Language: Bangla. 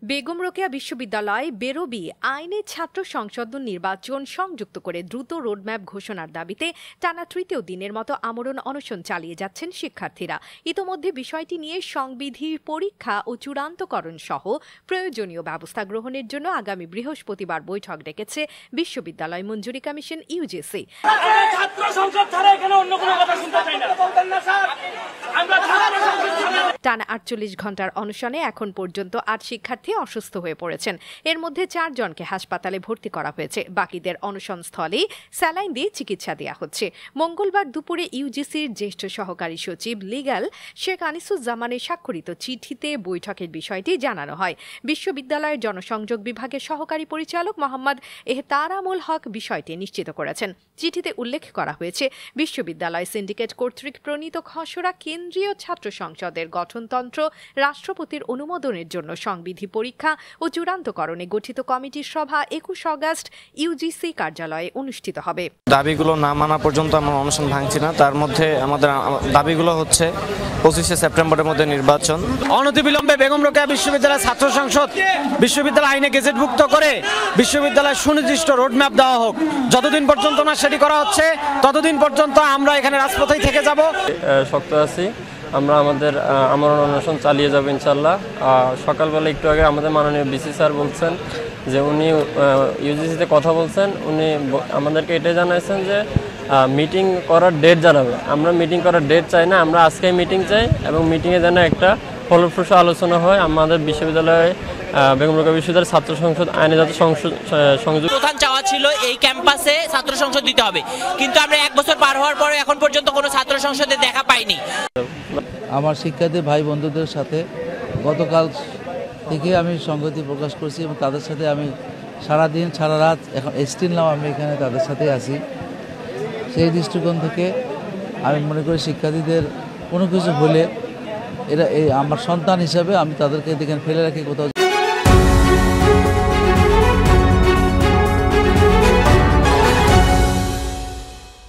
বেগম রোকেয়া বিশ্ববিদ্যালয় বেরোবি আইনে ছাত্র সংসদ নির্বাচন সংযুক্ত করে দ্রুত রোডম্যাপ ঘোষণার দাবিতে টানা তৃতীয় দিনের মতো আমরণ অনশন চালিয়ে যাচ্ছেন শিক্ষার্থীরা। ইতোমধ্যে বিষয়টি নিয়ে সংবিধি পরীক্ষা ও চূড়ান্তকরণ সহ প্রয়োজনীয় ব্যবস্থা গ্রহণের জন্য আগামী বৃহস্পতিবার বৈঠক ডেকেছে বিশ্ববিদ্যালয় মঞ্জুরি কমিশন ইউজিসি। টানা ৪৮ ঘণ্টার অনশনে এখন পর্যন্ত ৮ শিক্ষার্থী অসুস্থ হয়ে পড়েছেন। এর মধ্যে ৪ জনকে হাসপাতালে ভর্তি করা হয়েছে। বাকিদের অনশনস্থলেই স্যালাইন দিয়ে চিকিৎসা দেওয়া হচ্ছে। মঙ্গলবার দুপুরে ইউজিসির জ্যেষ্ঠ সহকারী সচিব লিগ্যাল শেখ আনিসুজ্জামানের স্বাক্ষরিত চিঠিতে বৈঠকের বিষয়টি জানানো হয়। বিশ্ববিদ্যালয়ের জনসংযোগ বিভাগের সহকারী পরিচালক মোহাম্মদ এহতারামুল হক বিষয়টি নিশ্চিত করেছেন। চিঠিতে উল্লেখ করা হয়েছে, বিশ্ববিদ্যালয় সিন্ডিকেট কর্তৃক প্রণীত খসড়া কেন্দ্রীয় ছাত্র সংসদের গঠনতন্ত্র রাষ্ট্রপতির অনুমোদনের জন্য সংবিধি পরীক্ষা ও চূড়ান্তকরণে গঠিত কমিটির সভা ২১ আগস্ট ইউজিসি কার্যালয়ে অনুষ্ঠিত হবে। দাবিগুলো না মানা পর্যন্ত আমরা অনশন ভাঙছি না। তার মধ্যে আমাদের দাবিগুলো হচ্ছে ২৫শে সেপ্টেম্বরের মধ্যে নির্বাচন, অনতিবিলম্বে বেগম রোকেয়া বিশ্ববিদ্যালয় ছাত্র সংসদ বিশ্ববিদ্যালয় আইনে গেজেটভুক্ত করে বিশ্ববিদ্যালয়ের সুনির্দিষ্ট রোডম্যাপ দেওয়া হোক। যতদিন পর্যন্ত না সেটি করা হচ্ছে ততদিন পর্যন্ত আমরা এখানে রাজপথেই থেকে যাব। শক্ত আছি, আমরা আমাদের আমরণ অনশন চালিয়ে যাব ইনশাল্লাহ। সকালবেলা একটু আগে আমাদের মাননীয় বিসি স্যার বলছেন যে উনি ইউজিসিতে কথা বলছেন, উনি আমাদেরকে এটাই জানাইছেন যে মিটিং করার ডেট জানাবে। আমরা মিটিং করার ডেট চাই না, আমরা আজকেই মিটিং চাই এবং মিটিংয়ে যেন একটা ফলপ্রসূ আলোচনা হয়। আমাদের বিশ্ববিদ্যালয়ে বেগম রোকেয়া বিশ্ববিদ্যালয়ের ছাত্র সংসদ আইনে যাতে সংযোগ প্রধান চাওয়া ছিল এই ক্যাম্পাসে ছাত্র সংসদ দিতে হবে, কিন্তু আমরা ১ বছর পার হওয়ার পরে এখন পর্যন্ত কোনো ছাত্র সংসদে দেখা পাইনি। আমার শিক্ষার্থী ভাই বন্ধুদের সাথে গতকাল থেকে আমি সংগতি প্রকাশ করছি এবং তাদের সাথে আমি সারাদিন সারা রাত এখন স্টিল নাও আমি এখানে তাদের সাথে আছি। সেই দৃষ্টিকোণ থেকে আমি মনে করি শিক্ষার্থীদের কোনো কিছু হলে এরা আমার সন্তান হিসাবে আমি তাদেরকে এখানে ফেলে রাখি কোথাও